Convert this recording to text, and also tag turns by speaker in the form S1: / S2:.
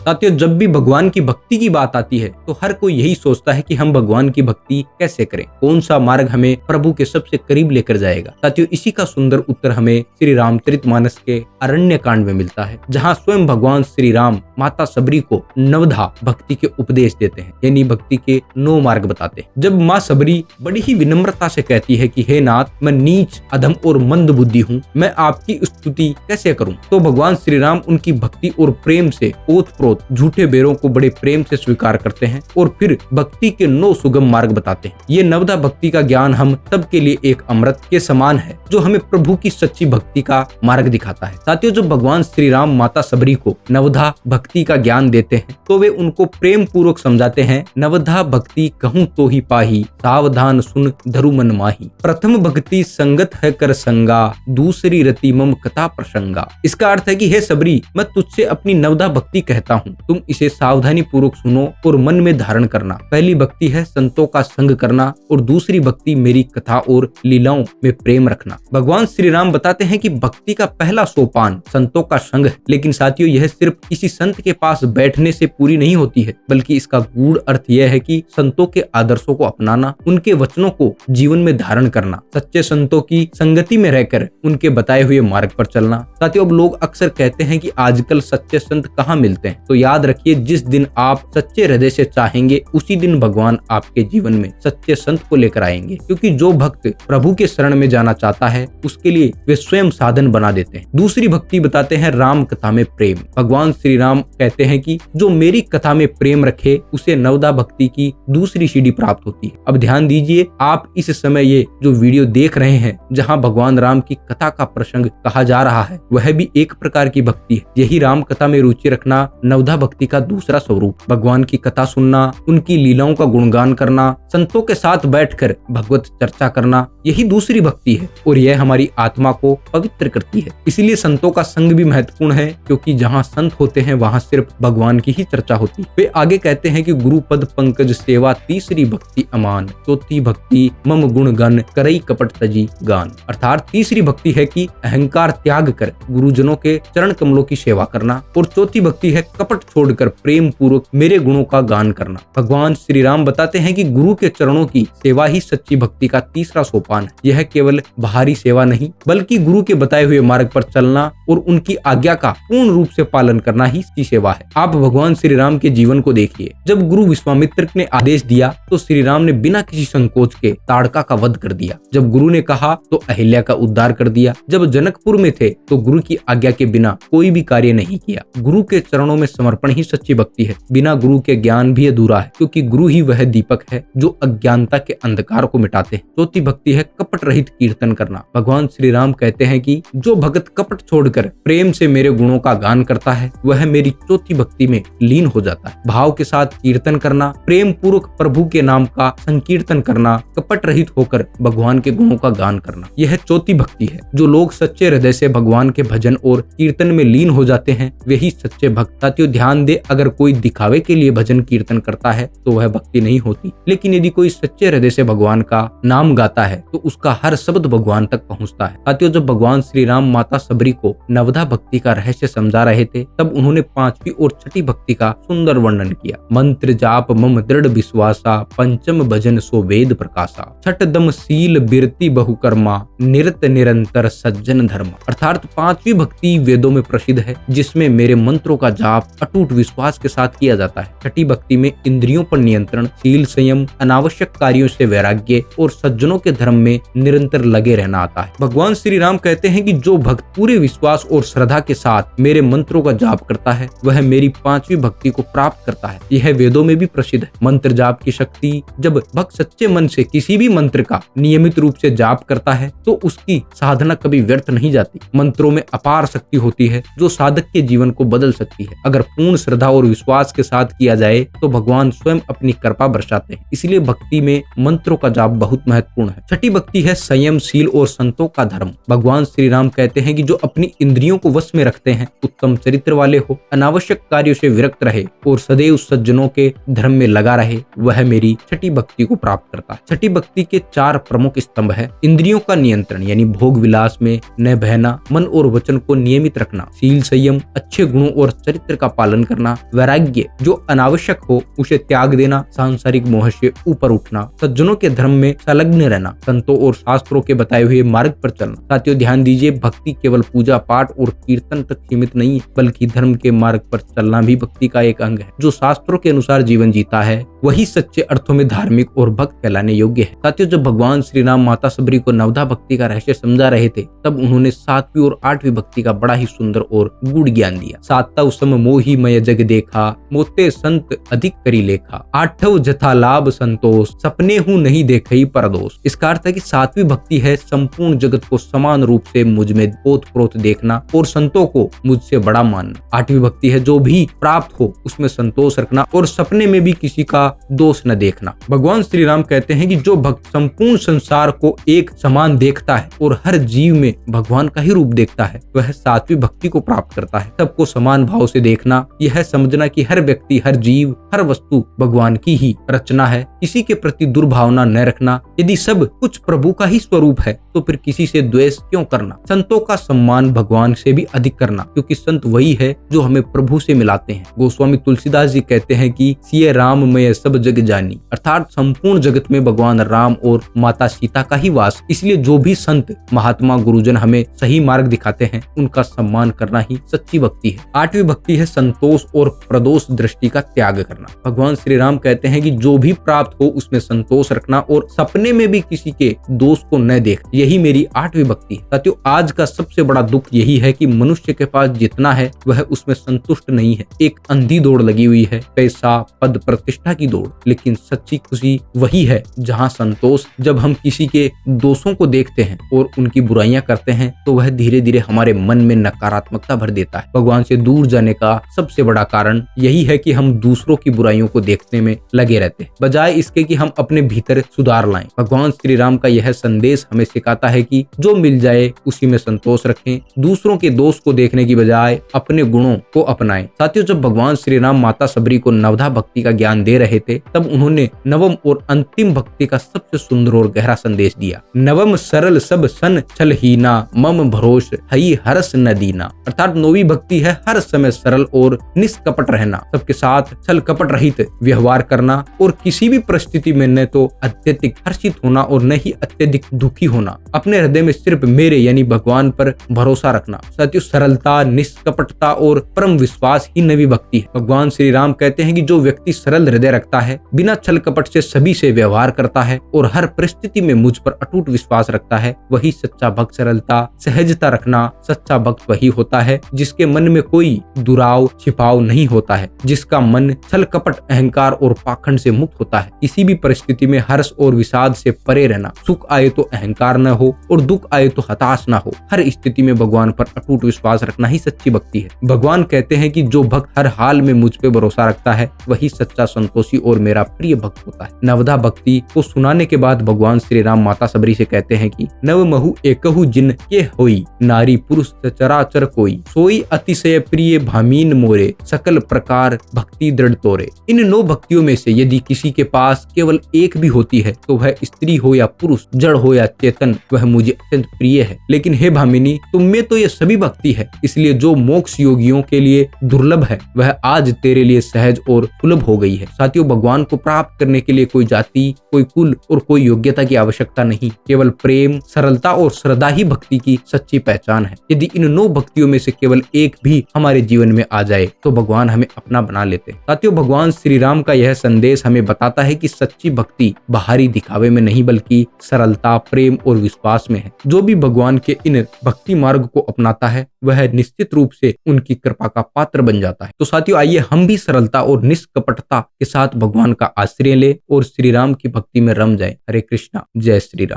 S1: साथियों, जब भी भगवान की भक्ति की बात आती है तो हर कोई यही सोचता है कि हम भगवान की भक्ति कैसे करें, कौन सा मार्ग हमें प्रभु के सबसे करीब लेकर जाएगा। साथियों, इसी का सुंदर उत्तर हमें श्री रामचरितमानस के अरण्य कांड में मिलता है, जहाँ स्वयं भगवान श्री राम माता सबरी को नवधा भक्ति के उपदेश देते हैं, यानी भक्ति के 9 मार्ग बताते हैं। जब माँ सबरी बड़ी ही विनम्रता से कहती है कि हे नाथ, मैं नीच, अधम और मंद बुद्धि हूँ, मैं आपकी स्तुति कैसे करूँ, तो भगवान श्री राम उनकी भक्ति और प्रेम से ओतप्रोत झूठे बेरों को बड़े प्रेम से स्वीकार करते हैं और फिर भक्ति के 9 सुगम मार्ग बताते हैं। ये नवधा भक्ति का ज्ञान हम सबके लिए एक अमृत के समान है, जो हमें प्रभु की सच्ची भक्ति का मार्ग दिखाता है। साथियों, जब भगवान श्री राम माता सबरी को नवधा भक्ति का ज्ञान देते हैं तो वे उनको प्रेम पूर्वक समझाते हैं, नवधा भक्ति कहूँ तो ही पाही, सावधान सुन धरु मन माही। प्रथम भक्ति संगत है कर संगा, दूसरी रति मम कथा प्रसंगा। इसका अर्थ है कि हे सबरी, मैं तुझसे अपनी नवधा भक्ति कहता हूँ, तुम इसे सावधानी पूर्वक सुनो और मन में धारण करना। पहली भक्ति है संतों का संग करना और दूसरी भक्ति मेरी कथा और लीलाओं में प्रेम रखना। भगवान श्री राम बताते हैं कि भक्ति का पहला सोपान संतों का संग है, लेकिन साथियों, यह सिर्फ किसी संत के पास बैठने से पूरी नहीं होती है, बल्कि इसका गूढ़ अर्थ यह है कि संतों के आदर्शों को अपनाना, उनके वचनों को जीवन में धारण करना, सच्चे संतों की संगति में रहकर उनके बताए हुए मार्ग पर चलना। साथियों, अब लोग अक्सर कहते हैं कि आजकल सच्चे संत कहाँ मिलते हैं, तो याद रखिए, जिस दिन आप सच्चे हृदय से चाहेंगे उसी दिन भगवान आपके जीवन में सच्चे संत को लेकर आएंगे, क्योंकि जो भक्त प्रभु के शरण में जाना चाहता है उसके लिए वे स्वयं साधन बना देते हैं। दूसरी भक्ति बताते हैं राम कथा में प्रेम। भगवान श्री राम कहते हैं कि जो मेरी कथा में प्रेम रखे उसे नवधा भक्ति की दूसरी सीढ़ी प्राप्त होती है। अब ध्यान दीजिए, आप इस समय ये जो वीडियो देख रहे हैं जहाँ भगवान राम की कथा का प्रसंग कहा जा रहा है, वह भी एक प्रकार की भक्ति है। यही राम कथा में रुचि रखना नवधा भक्ति का दूसरा स्वरूप। भगवान की कथा सुनना, उनकी लीलाओं का गुणगान करना, संतों के साथ बैठकर भगवत चर्चा करना, यही दूसरी भक्ति है और यह हमारी आत्मा को पवित्र करती है। इसलिए संतों का संग भी महत्वपूर्ण है, क्योंकि जहाँ संत होते हैं वहाँ सिर्फ भगवान की ही चर्चा होती है। वे आगे कहते हैं कि गुरु पद पंकज सेवा तीसरी भक्ति अमान, चौथी भक्ति मम गुण गण करई कपट तजी गान। अर्थात तीसरी भक्ति है कि अहंकार त्याग कर गुरुजनों के चरण कमलों की सेवा करना, और चौथी भक्ति है कपट छोड़कर प्रेम पूर्वक मेरे गुणों का गान करना। भगवान श्री राम बताते हैं कि गुरु के चरणों की सेवा ही सच्ची भक्ति का तीसरा सोपान है। यह केवल बाहरी सेवा नहीं, बल्कि गुरु के बताए हुए मार्ग पर चलना और उनकी आज्ञा का पूर्ण रूप से पालन करना ही इसकी सेवा है। आप भगवान श्री राम के जीवन को देखिए। जब गुरु विश्वामित्र ने आदेश दिया तो श्री राम ने बिना किसी संकोच के ताड़का का वध कर दिया। जब गुरु ने कहा तो अहिल्या का उद्धार कर दिया। जब जनकपुर में थे तो गुरु की आज्ञा के बिना कोई भी कार्य नहीं किया। गुरु के चरणों में समर्पण ही सच्ची भक्ति है। बिना गुरु के ज्ञान भी अधूरा है, क्योंकि गुरु ही वह दीपक है जो अज्ञानता के अंधकार को मिटाते हैं। चौथी भक्ति है कपट रहित कीर्तन करना। भगवान श्री राम कहते हैं कि जो भक्त कपट छोड़कर प्रेम से मेरे गुणों का गान करता है वह मेरी चौथी भक्ति में लीन हो जाता है। भाव के साथ कीर्तन करना, प्रेम पूर्वक प्रभु के नाम का संकीर्तन करना, कपट रहित होकर भगवान के गुणों का गान करना, यह चौथी भक्ति है। जो लोग सच्चे हृदय से भगवान के भजन और कीर्तन में लीन हो जाते हैं वे ही सच्चे भक्त। साथियों, ध्यान दे, अगर कोई दिखावे के लिए भजन कीर्तन करता है तो वह भक्ति नहीं होती, लेकिन यदि कोई सच्चे हृदय से भगवान का नाम गाता है तो उसका हर शब्द भगवान तक पहुंचता है। साथियों, जब भगवान श्री राम माता सबरी को नवधा भक्ति का रहस्य समझा रहे थे तब उन्होंने पांचवी और छठी भक्ति का सुंदर वर्णन किया। मंत्र जाप मम दृढ़ विश्वासा, पंचम भजन सो वेद प्रकाशा, छठ दम सील बिरति बहुकर्मा, निरत निरंतर सज्जन धर्म। अर्थात पांचवी भक्ति वेदों में प्रसिद्ध है, जिसमें मेरे मंत्रों का जाप अटूट विश्वास के साथ किया जाता है। छठी भक्ति में इंद्रियों पर नियंत्रण, शील संयम, अनावश्यक कार्यों से वैराग्य और सज्जनों के धर्म में निरंतर लगे रहना आता है। भगवान श्री राम कहते हैं कि जो भक्त पूरे विश्वास और श्रद्धा के साथ मेरे मंत्रों का जाप करता है वह मेरी पांचवी भक्ति को प्राप्त करता है। यह वेदों में भी प्रसिद्ध है। मंत्र जाप की शक्ति, जब भक्त सच्चे मन से किसी भी मंत्र का नियमित रूप से जाप करता है तो उसकी साधना कभी व्यर्थ नहीं जाती। मंत्रों में अपार शक्ति होती है जो साधक के जीवन को बदल सकती है। अगर पूर्ण श्रद्धा और विश्वास के साथ किया जाए तो भगवान स्वयं अपनी कृपा बरसाते हैं। इसलिए भक्ति में मंत्रों का जाप बहुत महत्वपूर्ण है। छठी भक्ति है संयम, शील और संतों का धर्म। भगवान श्री राम कहते हैं कि जो अपनी इंद्रियों को वश में रखते हैं, उत्तम चरित्र वाले हो, अनावश्यक कार्यों से विरक्त रहे और सदैव सज्जनों के धर्म में लगा रहे, वह मेरी छठी भक्ति को प्राप्त करता है। छठी भक्ति के 4 प्रमुख स्तंभ है। इंद्रियों का नियंत्रण यानी भोग विलास में न बहना, मन और वचन को नियमित रखना, शील संयम, अच्छे गुणों और चरित्र का पालन करना, वैराग्य, जो अनावश्यक हो उसे त्याग देना, सांसारिक मोह से ऊपर उठना, सज्जनों के धर्म में संलग्न रहना, संतों और शास्त्रों के बताए हुए मार्ग पर चलना। साथियों ध्यान दीजिए, भक्ति केवल पूजा पाठ और कीर्तन तक सीमित नहीं है, बल्कि धर्म के मार्ग पर चलना भी भक्ति का एक अंग है। जो शास्त्रों के अनुसार जीवन जीता है वही सच्चे अर्थों में धार्मिक और भक्त कहलाने योग्य है। साथियों जब भगवान श्री राम माता सबरी को नवधा भक्ति का रहस्य समझा रहे थे, तब उन्होंने 7वीं और 8वीं भक्ति का बड़ा ही सुंदर और गूढ़ ज्ञान दिया। 7 सम मोही मय जग देखा, मोते संत अधिक करी लेखा, 8 जथा लाभ संतोष, सपने हूँ नहीं देखई परदोष। इसका अर्थ है कि 7वीं भक्ति है संपूर्ण जगत को समान रूप से मुझ में ओतप्रोत देखना और संतों को मुझसे बड़ा मानना। 8वीं भक्ति है जो भी प्राप्त हो उसमें संतोष रखना और सपने में भी किसी का दोष न देखना। भगवान श्री राम कहते हैं कि जो भक्त संपूर्ण संसार को एक समान देखता है और हर जीव में भगवान का ही रूप देखता है, वह 7वीं भक्ति को प्राप्त करता है। सबको समान भाव से देखना, यह समझना कि हर व्यक्ति, हर जीव, हर वस्तु भगवान की ही रचना है। किसी के प्रति दुर्भावना न रखना। यदि सब कुछ प्रभु का ही स्वरूप है तो फिर किसी से द्वेष क्यों करना। संतों का सम्मान भगवान से भी अधिक करना, क्योंकि संत वही है जो हमें प्रभु से मिलाते हैं। गोस्वामी तुलसीदास जी कहते हैं कि सिय राम मय सब जग जानी, अर्थात संपूर्ण जगत में भगवान राम और माता सीता का ही वास। इसलिए जो भी संत महात्मा गुरुजन हमें सही मार्ग दिखाते हैं उनका सम्मान करना ही सच्ची भक्ति है। 8वीं भक्ति है संतोष और प्रदोष दृष्टि का त्याग करना। भगवान श्री राम कहते हैं कि जो भी प्राप्त हो उसमें संतोष रखना और सपने में भी किसी के दोष को न देख, यही मेरी 8वीं भक्ति है। साथियों आज का सबसे बड़ा दुख यही है कि मनुष्य के पास जितना है वह उसमें संतुष्ट नहीं है। एक अंधी दौड़ लगी हुई है, पैसा, पद, प्रतिष्ठा की दौड़। लेकिन सच्ची खुशी वही है जहाँ संतोष, जब हम किसी के दोषों को देखते हैं और उनकी बुराइयां करते हैं तो वह धीरे धीरे हमारे मन में नकारात्मकता भर देता है। भगवान से दूर जाने का सबसे बड़ा कारण यही है कि हम दूसरों की बुराइयों को देखने में लगे रहते हैं, बजाय इसके कि हम अपने भीतर सुधार लाएं। भगवान श्री राम का यह संदेश हमें सिखाता है कि जो मिल जाए उसी में संतोष रखें, दूसरों के दोष को देखने की बजाय अपने गुणों को अपनाएं। साथियों जब भगवान श्री राम माता सबरी को नवधा भक्ति का ज्ञान दे रहे थे, तब उन्होंने नवम और अंतिम भक्ति का सबसे सुंदर और गहरा संदेश दिया। नवम सरल सब सन छल हीना, मम भरोस हई हरस न दीना। अर्थात 9वीं भक्ति है हर समय सरल और निष्कपट रहना, सबके साथ छल कपट रहित व्यवहार करना और किसी भी परिस्थिति में न तो अत्यधिक हर्षित होना और न ही अत्यधिक दुखी होना। अपने हृदय में सिर्फ मेरे यानी भगवान पर भरोसा रखना। साथियों सरलता, निष्कपटता और परम विश्वास ही नवी भक्ति है। भगवान श्री राम कहते हैं कि जो व्यक्ति सरल हृदय रखता है, बिना छल कपट से सभी से व्यवहार करता है और हर परिस्थिति में मुझ पर अटूट विश्वास रखता है, वही सच्चा भक्त। सरलता, सहजता रखना सच्चा भक्त वही होता है जिसके मन में कोई दुराव छिपाव नहीं होता है, जिसका मन छल कपट, अहंकार और पाखंड से मुक्त होता है। किसी भी परिस्थिति में हर्ष और विषाद से परे रहना, सुख आए तो अहंकार न हो और दुख आए तो हताश न हो। हर स्थिति में भगवान पर अटूट विश्वास रखना ही सच्ची भक्ति है। भगवान कहते हैं कि जो भक्त हर हाल में मुझ पे भरोसा रखता है वही सच्चा संतोषी और मेरा प्रिय भक्त होता है। नवधा भक्ति को सुनाने के बाद भगवान श्री राम माता सबरी से कहते हैं कि नव महु एकहु जिन के होई, नारी पुरुष चराचर कोई, सोई अतिशय प्रिय भामीन मोरे, सकल प्रकार भक्ति दृढ़ तोरे। इन 9 भक्तियों में से यदि किसी के पास केवल एक भी होती है तो वह स्त्री हो या पुरुष, जड़ हो या चेतन, वह मुझे अत्यंत प्रिय है। लेकिन हे भामिनी, तुम में तो ये सभी भक्ति है, इसलिए जो मोक्ष योगियों के लिए दुर्लभ है वह आज तेरे लिए सहज और सुलभ हो गई है। साथियों भगवान को प्राप्त करने के लिए कोई जाति, कोई कुल और कोई योग्यता की आवश्यकता नहीं, केवल प्रेम, सरलता और श्रद्धा ही भक्ति की सच्ची पहचान है। यदि इन 9 भक्तियों में से केवल एक भी हमारे जीवन में आ जाए तो भगवान हमें अपना बना लेते हैं। साथियों भगवान श्री राम का यह संदेश हमें बताता है कि सच्ची भक्ति बाहरी दिखावे में नहीं बल्कि सरलता, प्रेम और विश्वास में है। जो भी भगवान के इन भक्ति मार्ग को अपनाता है वह निश्चित रूप से उनकी कृपा का पात्र बन जाता है। तो साथियों आइए हम भी सरलता और निष्कपटता के साथ भगवान का आश्रय ले और श्री राम की भक्ति में रम जाए। हरे कृष्णा, जय श्री राम।